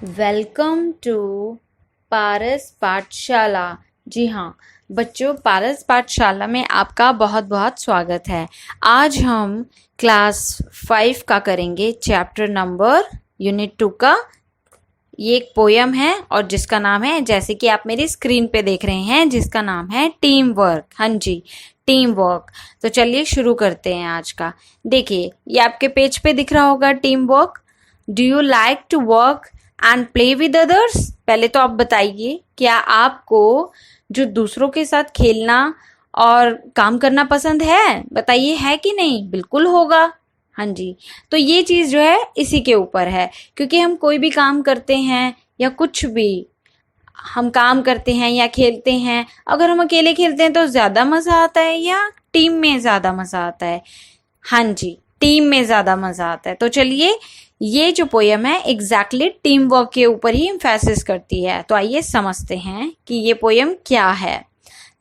Welcome to पारस पाठशाला। जी हाँ बच्चों, पारस पाठशाला में आपका बहुत बहुत स्वागत है। आज हम क्लास 5 का करेंगे, चैप्टर नंबर यूनिट 2 का। ये एक पोयम है और जिसका नाम है, जैसे कि आप मेरी स्क्रीन पे देख रहे हैं, जिसका नाम है टीम वर्क। हाँ जी, टीम वर्क। तो चलिए शुरू करते हैं आज का। देखिए, ये आपके पेज पे दिख रहा होगा team work. Do you like to work and play with others? पहले तो आप बताइए, क्या आपको जो दूसरों के साथ खेलना और काम करना पसंद है? बताइए, है कि नहीं? बिल्कुल होगा। हाँ जी, तो ये चीज जो है इसी के ऊपर है, क्योंकि हम कोई भी काम करते हैं या कुछ भी हम काम करते हैं या खेलते हैं, अगर हम अकेले खेलते हैं तो ज्यादा मजा आता है या टीम में ज्यादा मजा आता है? हाँ जी, टीम में ज्यादा मजा आता है। तो चलिए, ये जो पोयम है एग्जैक्टली टीम वर्क के ऊपर ही एम्फेसिस करती है। तो आइए समझते हैं कि ये पोयम क्या है।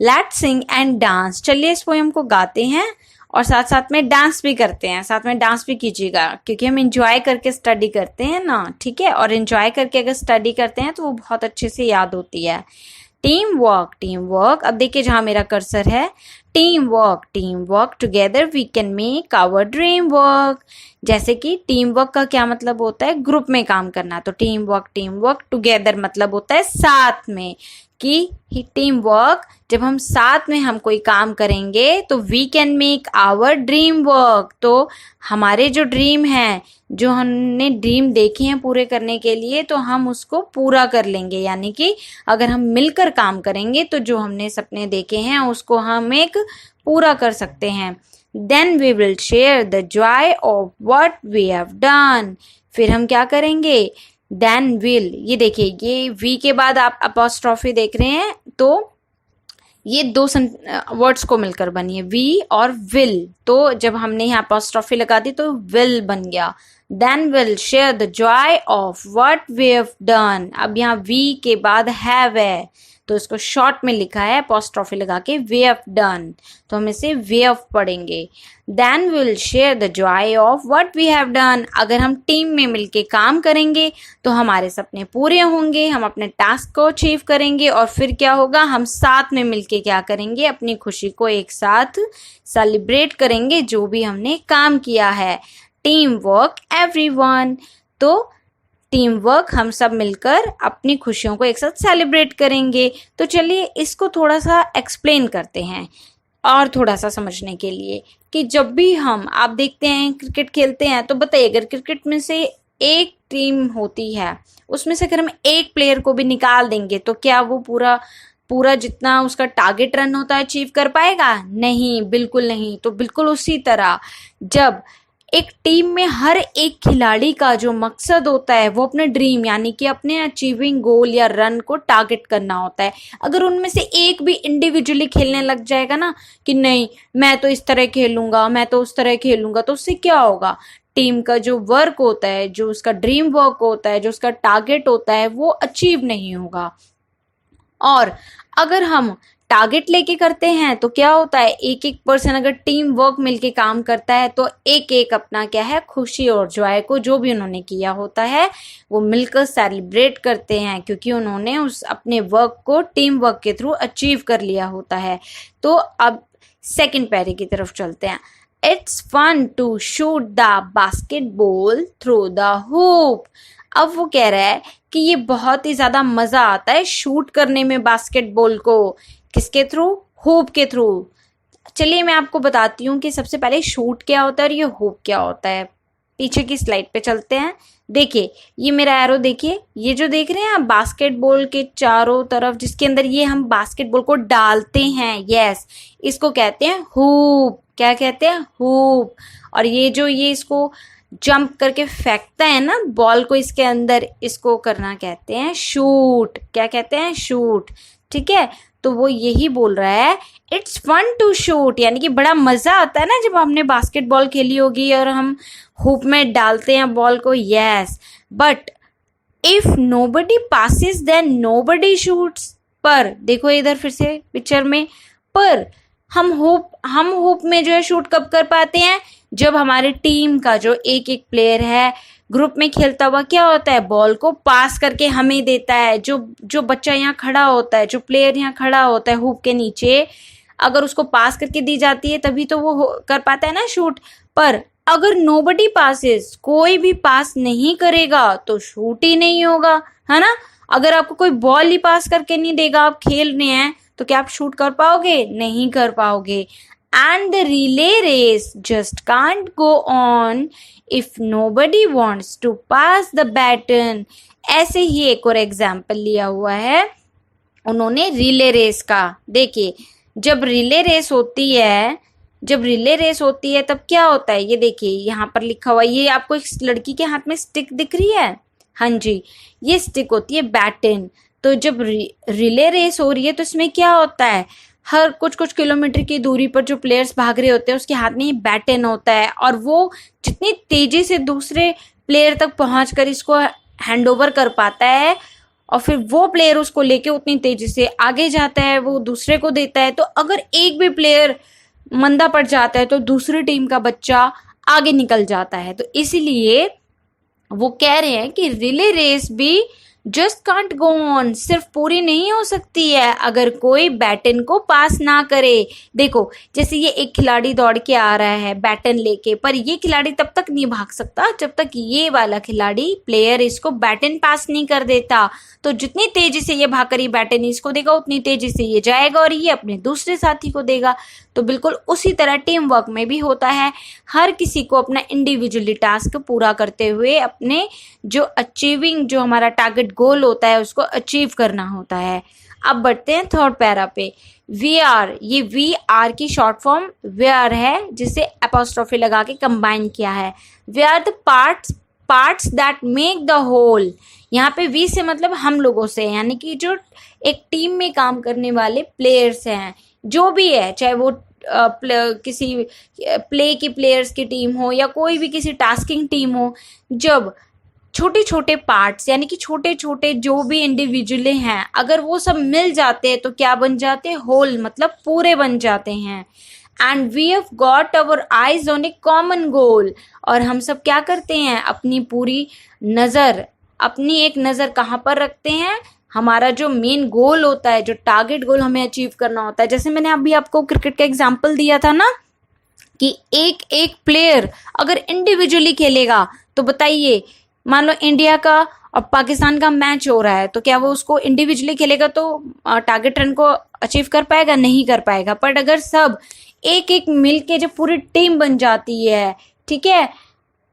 Let's sing and dance. चलिए इस पोयम को गाते हैं और साथ साथ में डांस भी करते हैं। साथ में डांस भी कीजिएगा, क्योंकि हम इंजॉय करके स्टडी करते हैं ना, ठीक है? और इंजॉय करके अगर स्टडी करते हैं तो वो बहुत अच्छे से याद होती है। Team work, team work. अब देखिए जहां मेरा कर्सर है, team work together we can make our dream work. जैसे कि टीम वर्क का क्या मतलब होता है? ग्रुप में काम करना। तो टीम वर्क टुगेदर मतलब होता है साथ में, कि टीम वर्क जब हम साथ में हम कोई काम करेंगे तो we can make our dream work. तो हमारे जो ड्रीम है, जो हमने ड्रीम देखे हैं पूरे करने के लिए, तो हम उसको पूरा कर लेंगे। यानी कि अगर हम मिलकर काम करेंगे तो जो हमने सपने देखे हैं उसको हम एक पूरा कर सकते हैं। Then we will share the joy of what we have done. फिर हम क्या करेंगे? देन विल, ये देखिए, ये वी के बाद आप अपॉस्ट्रोफी देख रहे हैं, तो ये दो वर्ड्स को मिलकर बनी है, वी और विल। तो जब हमने यहाँ अपॉस्ट्रोफी लगा दी तो विल बन गया। Then will share the joy of what we have done. अब यहाँ वी के बाद हैव है, तो इसको शॉर्ट में लिखा है अपॉस्ट्रोफी लगा के, वी हैव डन। तो हम इसे वे हैव पढ़ेंगे। Then will share the joy of what we have done. अगर हम टीम में मिलके काम करेंगे तो हमारे सपने पूरे होंगे, हम अपने टास्क को अचीव करेंगे, और फिर क्या होगा? हम साथ में मिलके क्या करेंगे? अपनी खुशी को एक साथ सेलिब्रेट करेंगे, जो भी हमने काम किया है। Team work everyone. तो टीम वर्क, हम सब मिलकर अपनी खुशियों को एक साथ सेलिब्रेट करेंगे। तो चलिए इसको थोड़ा सा एक्सप्लेन करते हैं, और थोड़ा सा समझने के लिए, कि जब भी आप देखते हैं क्रिकेट खेलते हैं, तो बताइए, अगर क्रिकेट में से एक टीम होती है, उसमें से अगर हम एक प्लेयर को भी निकाल देंगे तो क्या वो पूरा जितना उसका टारगेट रन होता है अचीव कर पाएगा? नहीं, बिल्कुल नहीं। तो बिल्कुल उसी तरह, जब एक टीम में हर एक खिलाड़ी का जो मकसद होता है वो अपने ड्रीम, यानी कि अपने अचीविंग गोल या रन को टारगेट करना होता है। अगर उनमें से एक भी इंडिविजुअली खेलने लग जाएगा ना, कि नहीं मैं तो इस तरह खेलूंगा, मैं तो उस तरह खेलूंगा, तो उससे क्या होगा? टीम का जो वर्क होता है, जो उसका ड्रीम वर्क होता है, जो उसका टारगेट होता है, वो अचीव नहीं होगा। और अगर हम टारगेट लेके करते हैं तो क्या होता है? एक एक पर्सन अगर टीम वर्क मिलके काम करता है तो एक एक अपना क्या है, खुशी और जॉय को, जो भी उन्होंने किया होता है वो मिलकर सेलिब्रेट करते हैं, क्योंकि उन्होंने उस अपने वर्क को टीम वर्क के थ्रू अचीव कर लिया होता है। तो अब सेकंड पैरे की तरफ चलते हैं। It's fun to shoot the basketball through the hoop. अब वो कह रहा है कि ये बहुत ही ज्यादा मजा आता है शूट करने में बास्केटबॉल को। किसके थ्रू? होप के थ्रू। चलिए मैं आपको बताती हूँ कि सबसे पहले शूट क्या होता है और ये होप क्या होता है। पीछे की स्लाइड पे चलते हैं। देखिए, ये मेरा एरो देखिए, ये जो देख रहे हैं आप बास्केटबॉल के चारों तरफ, जिसके अंदर ये हम बास्केटबॉल को डालते हैं, यस, इसको कहते हैं हुप। क्या कहते हैं? हुप। और ये इसको जंप करके फेंकता है ना बॉल को इसके अंदर, इसको करना कहते हैं शूट। क्या कहते हैं? शूट। ठीक है, तो वो यही बोल रहा है, इट्स फन टू शूट, यानी कि बड़ा मजा आता है ना जब हमने बास्केटबॉल खेली होगी और हम हुप में डालते हैं बॉल को, yes. But if nobody passes then nobody shoots. पर देखो इधर फिर से पिक्चर में, पर हम होप में जो है शूट कब कर पाते हैं? जब हमारे टीम का जो एक एक प्लेयर है ग्रुप में खेलता हुआ क्या होता है, बॉल को पास करके हमें देता है। जो बच्चा यहाँ खड़ा होता है, जो प्लेयर यहाँ खड़ा होता है हुप के नीचे, अगर उसको पास करके दी जाती है तभी तो वो कर पाता है ना शूट। पर अगर नोबडी पासेस, कोई भी पास नहीं करेगा तो शूट ही नहीं होगा, है ना। अगर आपको कोई बॉल ही पास करके नहीं देगा, आप खेल रहे हैं, तो क्या आप शूट कर पाओगे? नहीं कर पाओगे। And the relay race just can't go on if nobody wants to pass the baton. ऐसे ही एक और एग्जाम्पल लिया हुआ है उन्होंने रिले रेस का। देखिए, जब रिले रेस होती है तब क्या होता है, ये देखिए यहाँ पर लिखा हुआ है। ये आपको एक लड़की के हाथ में स्टिक दिख रही है, हाँ जी, ये स्टिक होती है बैटन। तो जब रिले रेस हो रही है तो इसमें क्या होता है, हर कुछ किलोमीटर की दूरी पर जो प्लेयर्स भाग रहे होते हैं उसके हाथ में ये बैटन होता है, और वो जितनी तेजी से दूसरे प्लेयर तक पहुंचकर इसको हैंड ओवर कर पाता है, और फिर वो प्लेयर उसको लेके उतनी तेजी से आगे जाता है, वो दूसरे को देता है। तो अगर एक भी प्लेयर मंदा पड़ जाता है तो दूसरी टीम का बच्चा आगे निकल जाता है। तो इसीलिए वो कह रहे हैं कि रिले रेस भी जस्ट कांट गो ऑन, सिर्फ पूरी नहीं हो सकती है अगर कोई बैटन को पास ना करे। देखो, जैसे ये एक खिलाड़ी दौड़ के आ रहा है बैटन लेके, पर ये खिलाड़ी तब तक नहीं भाग सकता जब तक ये वाला खिलाड़ी प्लेयर इसको बैटन पास नहीं कर देता। तो जितनी तेजी से ये भागकर ये बैटन इसको देगा उतनी तेजी से ये जाएगा और ये अपने दूसरे साथी को देगा। तो बिल्कुल उसी तरह टीम वर्क में भी होता है, हर किसी को अपना इंडिविजुअली टास्क पूरा करते हुए अपने जो हमारा टारगेट गोल होता है उसको अचीव करना होता है। अब बढ़ते हैं थर्ड पैरा पे। वी आर, ये वी आर की शॉर्ट फॉर्म वेयर है, जिसे एपोस्ट्रोफी लगा के कंबाइन किया है। We are the parts that make the whole. यहाँ पे वी से मतलब हम लोगों से, यानी कि जो एक टीम में काम करने वाले प्लेयर्स हैं, जो भी है, चाहे वो किसी प्ले की प्लेयर्स की टीम हो या कोई भी किसी टास्किंग टीम हो, जब छोटे छोटे पार्ट्स यानी कि छोटे छोटे जो भी इंडिविजुअल हैं, अगर वो सब मिल जाते हैं तो क्या बन जाते हैं, होल, मतलब पूरे बन जाते हैं। And we have got our eyes on a common goal, और हम सब क्या करते हैं, अपनी पूरी नज़र, अपनी एक नज़र कहाँ पर रखते हैं, हमारा जो मेन गोल होता है, जो टारगेट गोल हमें अचीव करना होता है। जैसे मैंने अभी आपको क्रिकेट का एग्जांपल दिया था ना, कि एक एक प्लेयर अगर इंडिविजुअली खेलेगा तो बताइए, मान लो इंडिया का और पाकिस्तान का मैच हो रहा है, तो क्या वो उसको इंडिविजुअली खेलेगा तो टारगेट रन को अचीव कर पाएगा? नहीं कर पाएगा। पर अगर सब एक एक मिल के जब पूरी टीम बन जाती है, ठीक है,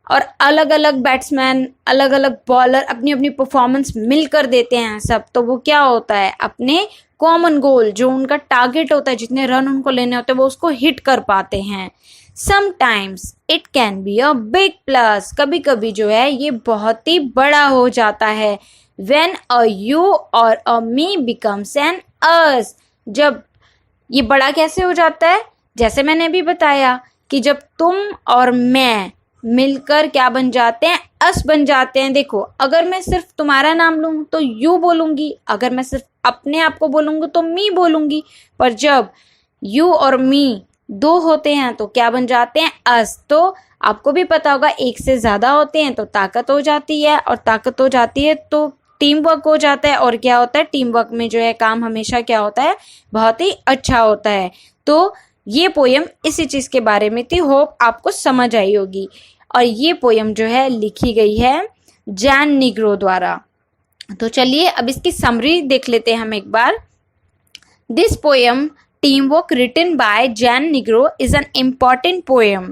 और अलग अलग बैट्समैन, अलग अलग बॉलर अपनी अपनी परफॉर्मेंस मिलकर देते हैं सब, तो वो क्या होता है, अपने कॉमन गोल, जो उनका टारगेट होता है, जितने रन उनको लेने होते हैं, वो उसको हिट कर पाते हैं। Sometimes it can be a big plus, कभी कभी जो है ये बहुत ही बड़ा हो जाता है। व्हेन अ यू और अ मी बिकम्स एन अस, जब ये बड़ा कैसे हो जाता है, जैसे मैंने अभी बताया कि जब तुम और मैं मिलकर क्या बन जाते हैं, अस बन जाते हैं। देखो, अगर मैं सिर्फ तुम्हारा नाम लूँ तो यू बोलूँगी, अगर मैं सिर्फ अपने आप को बोलूँगी तो मी बोलूँगी, पर जब यू और मी दो होते हैं तो क्या बन जाते हैं, अस। तो आपको भी पता होगा, एक से ज़्यादा होते हैं तो ताकत हो जाती है, और ताकत हो जाती है तो टीम वर्क हो जाता है, और क्या होता है, टीम वर्क में जो है काम हमेशा क्या होता है, बहुत ही अच्छा होता है। तो ये पोयम इसी चीज़ के बारे में थी, होप आपको समझ आई होगी। और ये पोयम जो है लिखी गई है जैन निग्रो द्वारा। तो चलिए अब इसकी समरी देख लेते हैं हम एक बार। This poem Teamwork, written by Jan Negro, is an important poem.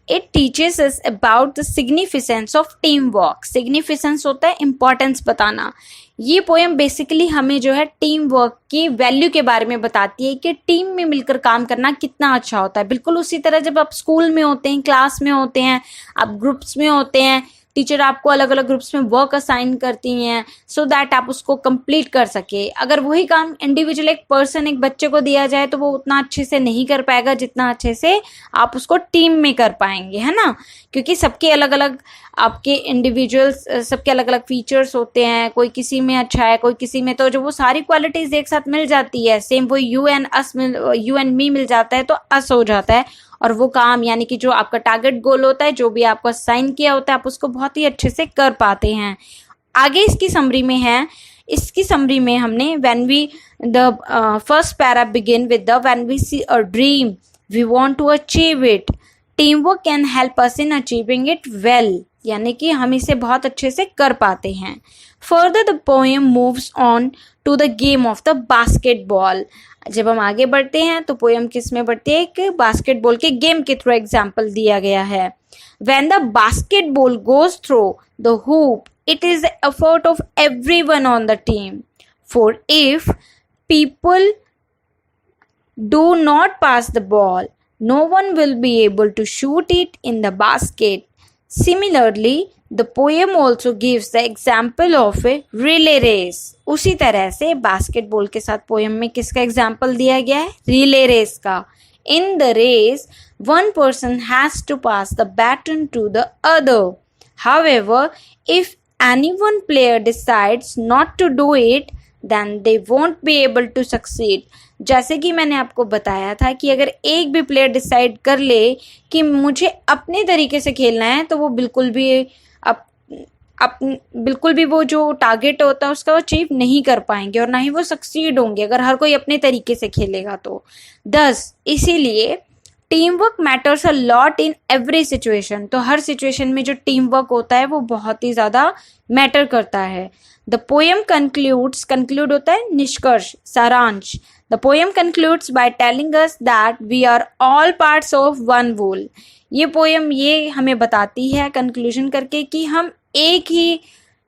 It teaches us about the significance of teamwork. Significance होता है importance बताना। ये पोएम बेसिकली हमें जो है टीम वर्क की वैल्यू के बारे में बताती है कि टीम में मिलकर काम करना कितना अच्छा होता है। बिल्कुल उसी तरह जब आप स्कूल में होते हैं, क्लास में होते हैं, आप ग्रुप्स में होते हैं, टीचर आपको अलग अलग ग्रुप्स में वर्क असाइन करती हैं सो दैट आप उसको कंप्लीट कर सके। अगर वही काम इंडिविजुअल एक पर्सन, एक बच्चे को दिया जाए तो वो उतना अच्छे से नहीं कर पाएगा जितना अच्छे से आप उसको टीम में कर पाएंगे, है ना। क्योंकि सबके अलग अलग आपके इंडिविजुअल्स, सबके अलग अलग फीचर्स होते हैं, कोई किसी में अच्छा है, कोई किसी में, तो जो वो सारी क्वालिटीज एक साथ मिल जाती है, सेम वो यू एंड मी मिल जाता है तो अस हो जाता है, और वो काम यानी कि जो आपका टारगेट गोल होता है, जो भी आपको असाइन किया होता है, आप उसको बहुत ही अच्छे से कर पाते हैं। आगे इसकी समरी में है, इसकी समरी में हमने when we the first para begin with the when we see a dream we want to achieve it, team work can help us in achieving it well, यानी कि हम इसे बहुत अच्छे से कर पाते हैं। Further the poem moves on to the game of the basketball. जब हम आगे बढ़ते हैं तो पोएम किस में बढ़ती है, एक बास्केटबॉल के गेम के थ्रू एग्जाम्पल दिया गया है। When the basketball goes through the hoop it is the effort of everyone on the team, for if people do not pass the ball, no one will be able to shoot it in the basket. Similarly, the poem also gives the example of a relay race. उसी तरह से basketball के साथ poem में किसका example दिया गया है, रिले रेस का। In the race, one person has to pass the baton to the other. However, if any one player decides not to do it, then they won't be able to succeed. जैसे कि मैंने आपको बताया था कि अगर एक भी प्लेयर डिसाइड कर ले कि मुझे अपने तरीके से खेलना है, तो वो बिल्कुल भी वो जो टारगेट होता है उसका वो अचीव नहीं कर पाएंगे और ना ही वो सक्सीड होंगे अगर हर कोई अपने तरीके से खेलेगा तो। दस इसीलिए team work matters a lot in every situation, तो हर सिचुएशन में जो टीम वर्क होता है वो बहुत ही ज़्यादा मैटर करता है। द पोएम कंक्लूड होता है निष्कर्ष, सारांश। The poem concludes by telling us that we are all parts of one whole. ये पोएम ये हमें बताती है कंक्लूजन करके कि हम एक ही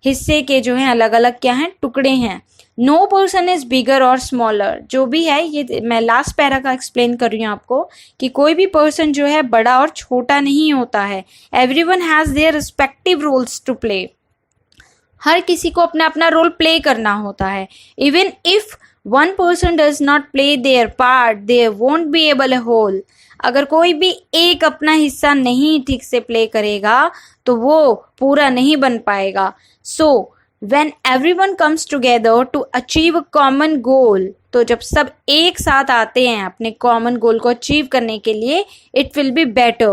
हिस्से के जो हैं अलग अलग क्या हैं, टुकड़े हैं। नो पर्सन इज बिगर और स्मॉलर, जो भी है ये मैं लास्ट पैरा का एक्सप्लेन कर रही हूँ आपको कि कोई भी पर्सन जो है बड़ा और छोटा नहीं होता है। Everyone has their respective roles to play, हर किसी को अपना अपना रोल प्ले करना होता है। Even if one person does not play their part there won't be able a whole, अगर कोई भी एक अपना हिस्सा नहीं ठीक से प्ले करेगा तो वो पूरा नहीं बन पाएगा। सो when everyone comes together to achieve a common goal, तो जब सब एक साथ आते हैं अपने कॉमन गोल को अचीव करने के लिए, it will be better.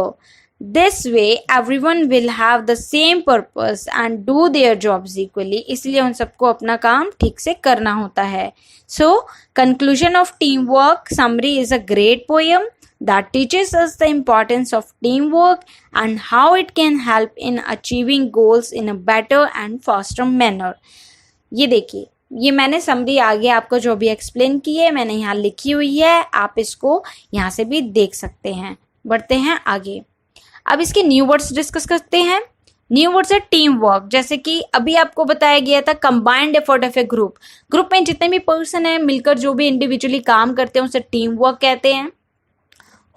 This way everyone will have the same purpose and do their jobs equally. इसलिए उन सबको अपना काम ठीक से करना होता है। So conclusion of teamwork summary is a great poem that teaches us the importance of teamwork and how it can help in achieving goals in a better and faster manner. ये देखिए, ये मैंने समरी आगे आपको जो भी explain की है मैंने यहाँ लिखी हुई है, आप इसको यहाँ से भी देख सकते हैं। बढ़ते हैं आगे, अब इसके न्यू वर्ड्स डिस्कस करते हैं। न्यू वर्ड्स है टीम वर्क, जैसे कि अभी आपको बताया गया था combined effort of A group. Group में जितने भी पर्सन है मिलकर जो भी इंडिविजुअली काम करते हैं उसे टीम वर्क कहते हैं।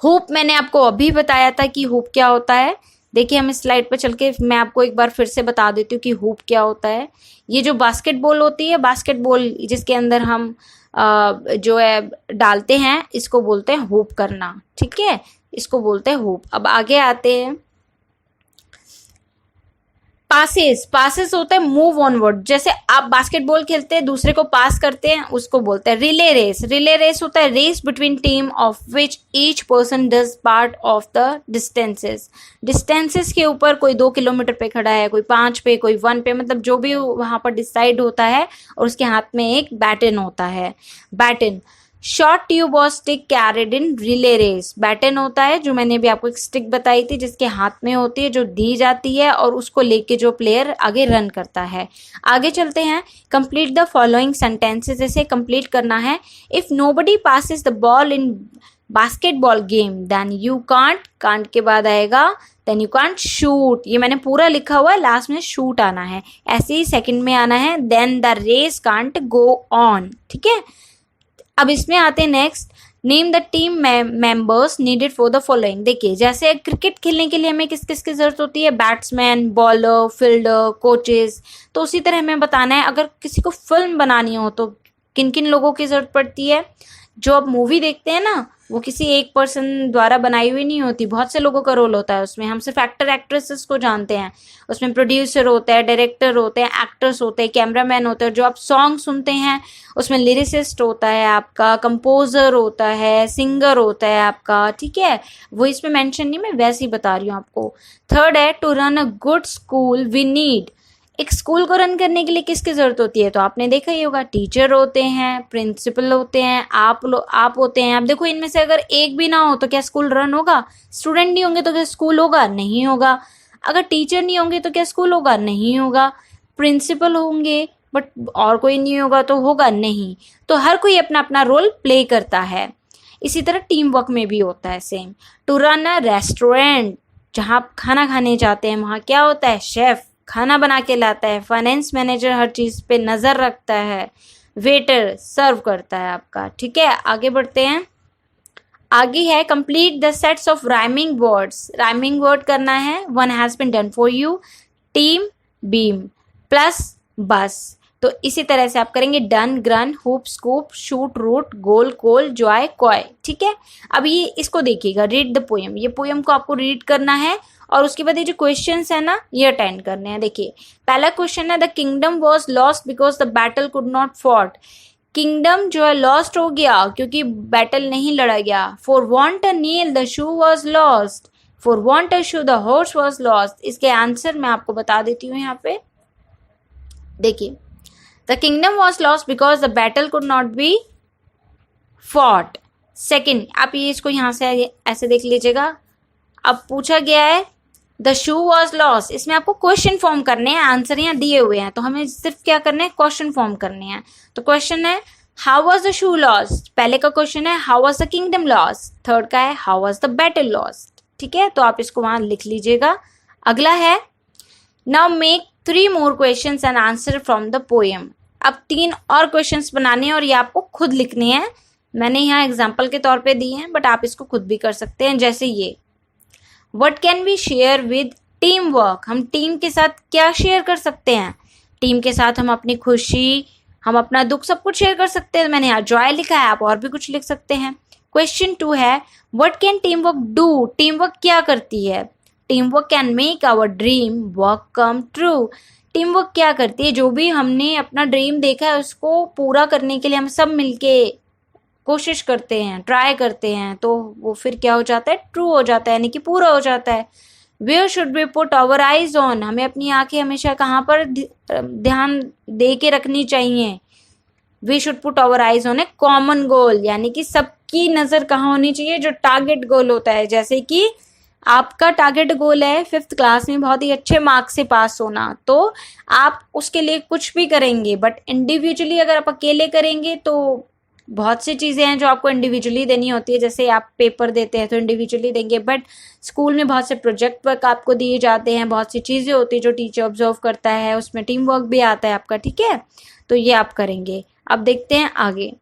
होप मैंने आपको अभी बताया था कि होप क्या होता है। देखिए हम इस स्लाइड पर चल के मैं आपको एक बार फिर से बता देती हूँ कि होप क्या होता है। ये जो बास्केटबॉल होती है, बास्केटबॉल जिसके अंदर हम जो है डालते हैं, इसको बोलते हैं होप करना, ठीक है, इसको बोलते हैं होप। अब आगे आते हैं, पासेस होता है मूव ऑनवर्ड, जैसे आप बास्केटबॉल खेलते हैं दूसरे को पास करते हैं उसको बोलते हैं रिले रेस होता है race between team of which each person does part of the distances के ऊपर, कोई 2 किलोमीटर पे खड़ा है, कोई 5 पे, कोई 1 पे, मतलब जो भी वहां पर डिसाइड होता है। और उसके हाथ में एक बैटन होता है, बैटन शॉर्ट ट्यूब और stick carried in relay race. Baton होता है जो मैंने भी आपको एक स्टिक बताई थी जिसके हाथ में होती है, जो दी जाती है और उसको लेके जो प्लेयर आगे रन करता है। आगे चलते हैं, कंप्लीट द फॉलोइंग सेंटेंसेस, इसे कंप्लीट करना है। If nobody passes the ball in basketball game then you can't के बाद आएगा देन यू कांट शूट। ये मैंने पूरा लिखा हुआ है, लास्ट में शूट आना है, ऐसे ही सेकंड में आना है then the race can't go on, ठीक है। अब इसमें आते हैं next, name the team members needed for the following. देखिए जैसे क्रिकेट खेलने के लिए हमें किस किस की जरूरत होती है, बैट्समैन, बॉलर, फील्डर, कोचेस, तो उसी तरह हमें बताना है अगर किसी को फिल्म बनानी हो तो किन किन लोगों की जरूरत पड़ती है। जो आप मूवी देखते हैं ना, वो किसी एक पर्सन द्वारा बनाई हुई नहीं होती, बहुत से लोगों का रोल होता है उसमें। हम सिर्फ एक्टर एक्ट्रेसेस को जानते हैं। उसमें प्रोड्यूसर होता है, डायरेक्टर होते हैं, एक्टर्स होते हैं, कैमरामैन होते हैं। जो आप सॉन्ग सुनते हैं उसमें लिरिसिस्ट होता है आपका, कंपोजर होता है, सिंगर होता है आपका, ठीक है। वो इसमें मेंशन नहीं, मैं वैसे ही बता रही हूँ आपको। थर्ड है, to run a good school we need. एक स्कूल को रन करने के लिए किसकी जरूरत होती है? तो आपने देखा ही होगा, टीचर होते हैं, प्रिंसिपल होते हैं, आप होते हैं। अब देखो, इनमें से अगर एक भी ना हो तो क्या स्कूल रन होगा? स्टूडेंट नहीं होंगे तो क्या स्कूल होगा? नहीं होगा। अगर टीचर नहीं होंगे तो क्या स्कूल होगा? नहीं होगा। प्रिंसिपल होंगे बट और कोई नहीं होगा तो होगा नहीं। तो हर कोई अपना अपना रोल प्ले करता है। इसी तरह टीम वर्क में भी होता है same. To run a restaurant, जहाँ आप खाना खाने जाते हैं, वहाँ क्या होता है? शेफ खाना बना के लाता है। फाइनेंस मैनेजर हर चीज़ पे नज़र रखता है। वेटर सर्व करता है आपका, ठीक है। आगे बढ़ते हैं। आगे है, complete the sets of rhyming words. Rhyming word करना है। One has been done for you, team, beam, plus, bus. तो इसी तरह से आप करेंगे, डन, ग्रन, hoop, scoop, shoot, root, goal, coal, joy, coy, ठीक है। अब ये इसको देखिएगा, रीड द पोएम। ये पोएम को आपको रीड करना है और उसके बाद ये जो क्वेश्चंस है ना, ये अटेंड करने हैं। देखिए, पहला क्वेश्चन है, the kingdom was lost because the battle could not fought. Kingdom जो है लॉस्ट हो गया क्योंकि बैटल नहीं लड़ा गया। For want a nail the shoe was lost. For want a shoe the horse was lost. इसके आंसर मैं आपको बता देती हूँ यहाँ पे। देखिए, the kingdom was lost because the battle could not be fought. Second, आप ये इसको यहाँ से ऐसे देख लीजिएगा। अब पूछा गया है द शू वॉज लॉस्ट, इसमें आपको क्वेश्चन फॉर्म करने हैं। आंसर यहाँ दिए हुए हैं तो हमें सिर्फ क्या करना है? क्वेश्चन फॉर्म करने हैं। तो क्वेश्चन है, how was the shoe lost. पहले का क्वेश्चन है, how was the kingdom lost. Third का है, how was the battle lost, ठीक है। तो आप इसको वहां लिख लीजिएगा। अगला है, now make 3 more questions and answer from the poem। अब 3 और क्वेश्चंस बनाने हैं और ये आपको खुद लिखने हैं। मैंने यहाँ एग्जाम्पल के तौर पे दिए हैं बट आप इसको खुद भी कर सकते हैं। जैसे ये, What can we share with team work. हम टीम के साथ क्या शेयर कर सकते हैं? टीम के साथ हम अपनी खुशी, हम अपना दुख, सब कुछ शेयर कर सकते हैं। मैंने यहाँ जॉय लिखा है, आप और भी कुछ लिख सकते हैं। क्वेश्चन 2 है, What can team work do. Team work क्या करती है? Team work can make our dream work come true. Team work क्या करती है? जो भी हमने अपना ड्रीम देखा है उसको पूरा करने के लिए हम सब मिलके कोशिश करते हैं, ट्राई करते हैं, तो वो फिर क्या हो जाता है? ट्रू हो जाता है, यानी कि पूरा हो जाता है। Where should be put our eyes on. हमें अपनी आंखें हमेशा कहाँ पर ध्यान दे के रखनी चाहिए? We should put our eyes on a common goal, यानी कि सबकी नज़र कहाँ होनी चाहिए? जो टारगेट गोल होता है। जैसे कि आपका टारगेट गोल है 5th क्लास में बहुत ही अच्छे मार्क्स से पास होना, तो आप उसके लिए कुछ भी करेंगे। बट इंडिविजुअली अगर आप अकेले करेंगे तो बहुत सी चीज़ें हैं जो आपको इंडिविजुअली देनी होती है। जैसे आप पेपर देते हैं तो इंडिविजुअली देंगे, बट स्कूल में बहुत से प्रोजेक्ट वर्क आपको दिए जाते हैं, बहुत सी चीज़ें होती है जो टीचर ऑब्जर्व करता है, उसमें टीम वर्क भी आता है आपका, ठीक है। तो ये आप करेंगे। अब देखते हैं आगे।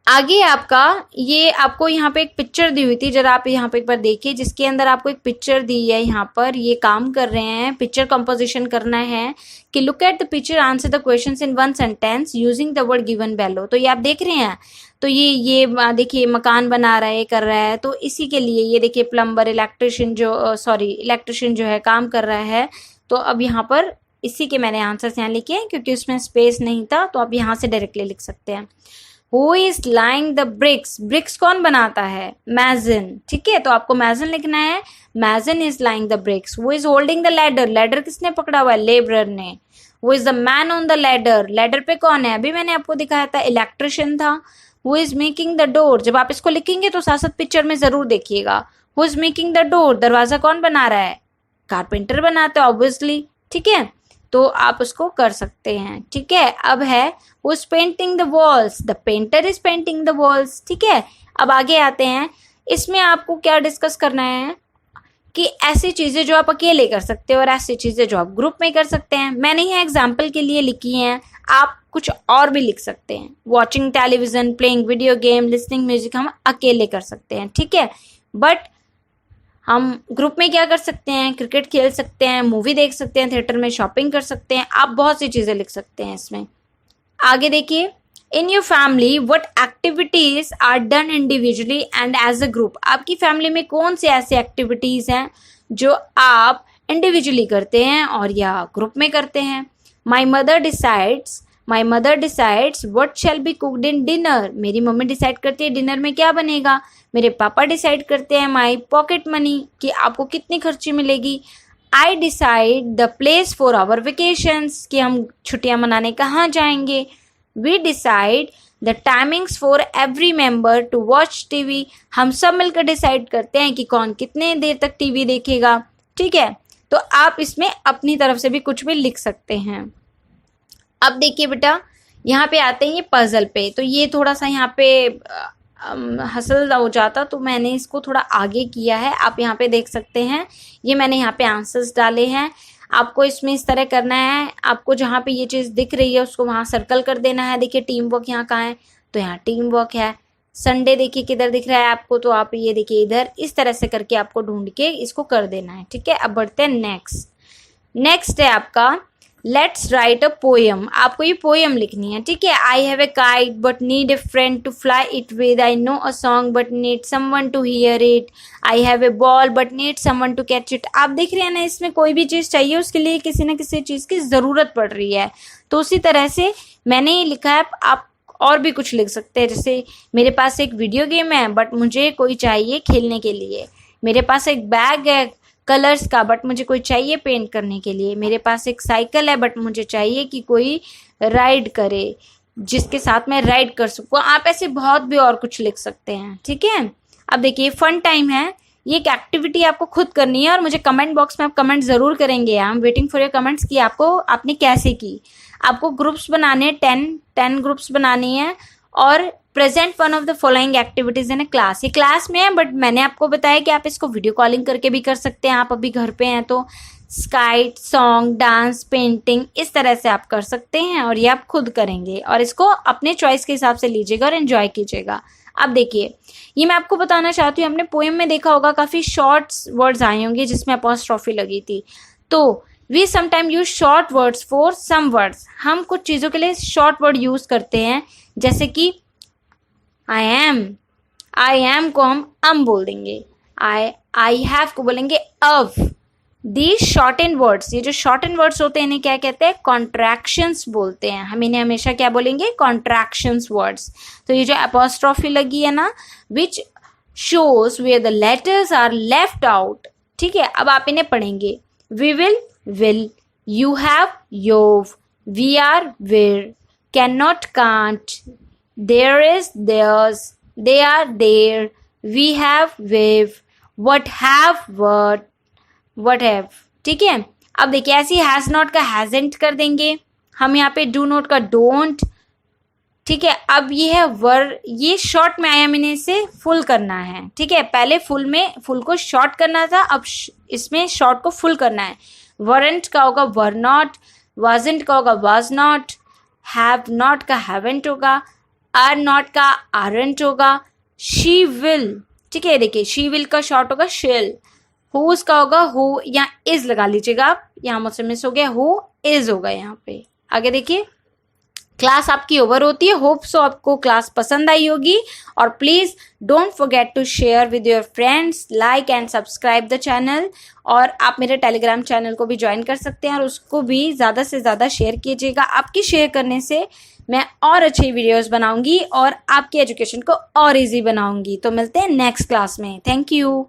आगे आपका, ये आपको यहाँ पे एक पिक्चर दी हुई थी, जरा आप यहाँ पे एक बार देखिए, जिसके अंदर आपको एक पिक्चर दी है। यहाँ पर ये काम कर रहे हैं, पिक्चर कंपोजिशन करना है कि look at the picture, answer the questions in 1 sentence using the word given below. तो ये आप देख रहे हैं, तो ये देखिए मकान बना रहा है, कर रहा है, तो इसी के लिए ये देखिए प्लम्बर, इलेक्ट्रिशियन जो है काम कर रहा है। तो अब यहाँ पर इसी के मैंने आंसर्स यहाँ लिखे हैं क्योंकि उसमें स्पेस नहीं था, तो आप यहाँ से डायरेक्टली लिख सकते हैं। Who is laying the bricks? Bricks कौन बनाता है? मैजन, ठीक है। तो आपको मैजन लिखना है। Mason is lying the bricks. Who is holding the ladder? Ladder किसने पकड़ा हुआ है? लेबरर ने। Who is the man on the ladder? Ladder पे कौन है? अभी मैंने आपको दिखाया था, इलेक्ट्रिशियन था। Who is making the door? जब आप इसको लिखेंगे तो साथ साथ पिक्चर में जरूर देखिएगा। Who is making the door? दरवाजा कौन बना रहा है? कारपेंटर बनाता है ऑब्वियसली, ठीक है। तो आप उसको कर सकते हैं, ठीक है। अब है, वो painting the walls. The painter is painting the walls, ठीक है। अब आगे आते हैं। इसमें आपको क्या डिस्कस करना है कि ऐसी चीज़ें जो आप अकेले कर सकते हो और ऐसी चीज़ें जो आप ग्रुप में कर सकते हैं। मैंने यहाँ एग्जाम्पल के लिए लिखी हैं, आप कुछ और भी लिख सकते हैं। Watching television, playing video game, listening music हम अकेले कर सकते हैं, ठीक है। बट हम ग्रुप में क्या कर सकते हैं? क्रिकेट खेल सकते हैं, मूवी देख सकते हैं, थिएटर में शॉपिंग कर सकते हैं। आप बहुत सी चीज़ें लिख सकते हैं इसमें। आगे देखिए, in your family what activities are done individually and as a group. आपकी फैमिली में कौन से ऐसे एक्टिविटीज हैं जो आप इंडिविजुअली करते हैं और या ग्रुप में करते हैं। My mother decides what shall be cooked in dinner. मेरी मम्मी डिसाइड करती है डिनर में क्या बनेगा। मेरे पापा डिसाइड करते हैं माई पॉकेट मनी कि आपको कितनी खर्ची मिलेगी। I decide the place for our vacations कि हम छुट्टियां मनाने कहाँ जाएंगे। We decide the timings for every member to watch TV. हम सब मिलकर डिसाइड करते हैं कि कौन कितने देर तक टीवी देखेगा। ठीक है, तो आप इसमें अपनी तरफ से भी कुछ भी लिख सकते हैं। अब देखिए बेटा, यहाँ पे आते हैं ये पजल पे। तो ये थोड़ा सा यहाँ पे हसल हो जाता, तो मैंने इसको थोड़ा आगे किया है। आप यहाँ पे देख सकते हैं, ये मैंने यहाँ पे आंसर्स डाले हैं। आपको इसमें इस तरह करना है, आपको जहाँ पे ये चीज़ दिख रही है उसको वहाँ सर्कल कर देना है। देखिए टीम वर्क यहाँ कहाँ है, तो यहाँ टीम वर्क है। संडे देखिए किधर दिख रहा है आपको, तो आप ये देखिए इधर। इस तरह से करके आपको ढूंढ के इसको कर देना है। ठीक है, अब बढ़ते हैं नेक्स्ट है आपका लेट्स राइट अ पोएम। आपको ये पोएम लिखनी है। ठीक है, I have a kite but need a friend to fly it with. I know a song but need someone to hear it. I have a ball but need someone to catch it. आप देख रहे हैं ना, इसमें कोई भी चीज़ चाहिए उसके लिए किसी न किसी चीज़ की ज़रूरत पड़ रही है। तो उसी तरह से मैंने ये लिखा है, आप और भी कुछ लिख सकते हैं। जैसे मेरे पास एक वीडियो गेम है बट मुझे कोई चाहिए खेलने के लिए। मेरे पास एक बैग है कलर्स का बट मुझे कोई चाहिए पेंट करने के लिए। मेरे पास एक साइकिल है बट मुझे चाहिए कि कोई राइड करे, जिसके साथ मैं राइड कर सकूँ। आप ऐसे बहुत भी और कुछ लिख सकते हैं। ठीक है, अब देखिए फन टाइम है। ये एक एक्टिविटी आपको खुद करनी है और मुझे कमेंट बॉक्स में आप कमेंट ज़रूर करेंगे। I am waiting for your comments कि आपने कैसे की। आपको ग्रुप्स बनाने 10 ग्रुप्स बनानी है और present one of the following activities in a class. ये क्लास में है बट मैंने आपको बताया कि आप इसको वीडियो कॉलिंग करके भी कर सकते हैं। आप अभी घर पे हैं तो स्काइट, सॉन्ग, डांस, पेंटिंग, इस तरह से आप कर सकते हैं और ये आप खुद करेंगे और इसको अपने चॉइस के हिसाब से लीजिएगा और एंजॉय कीजिएगा। अब देखिए, ये मैं आपको बताना चाहती हूँ, हमने पोएम में देखा होगा काफ़ी शॉर्ट वर्ड्स आए होंगे जिसमें अपॉस्ट्रोफी लगी थी। तो we sometime use short words for some words. हम कुछ चीज़ों के लिए शॉर्ट वर्ड यूज़ करते हैं, जैसे कि आई एम को हम बोल देंगे। आई हैव को बोलेंगे अव। दीज शॉर्ट एंड वर्ड्स, ये जो शॉर्ट एंड वर्ड्स होते हैं इन्हें क्या कहते हैं, कॉन्ट्रैक्शंस बोलते हैं। हम इन्हें हमेशा क्या बोलेंगे, कॉन्ट्रैक्शंस वर्ड्स। तो ये जो अपॉस्ट्रोफी लगी है ना, which shows where the letters are left out. ठीक है, अब आप इन्हें पढ़ेंगे। We will, you have you've, we are we're, can not can't, there is theirs, they are there, we have we've, what have what have। ठीक है, अब देखिए ऐसे हैज नॉट का हैजेंट कर देंगे हम, यहाँ पे डू नॉट का डोंट। ठीक है, अब ये है ये शॉर्ट में आया, मैंने इसे फुल करना है। ठीक है, पहले फुल को शॉर्ट करना था, अब इसमें शॉर्ट को फुल करना है। वरंट का होगा वर नॉट, वाजंट का होगा वाज नॉट, हैव नॉट का हैवेंट होगा, आर नॉट का आरंट होगा, शी विल। ठीक है, देखिए शी विल का शॉर्ट होगा शिल, हुज का होगा हु, यहाँ इज लगा लीजिएगा आप, यहाँ मुझसे मिस हो गया, हु इज होगा यहाँ पे। आगे देखिए, क्लास आपकी ओवर होती है। होप सो आपको क्लास पसंद आई होगी और please don't forget to share with your friends, like and subscribe the channel. और आप मेरे टेलीग्राम चैनल को भी ज्वाइन कर सकते हैं और उसको भी ज़्यादा से ज़्यादा शेयर कीजिएगा। आपकी शेयर करने से मैं और अच्छी वीडियोस बनाऊंगी और आपकी एजुकेशन को और इजी बनाऊंगी। तो मिलते हैं नेक्स्ट क्लास में। Thank you.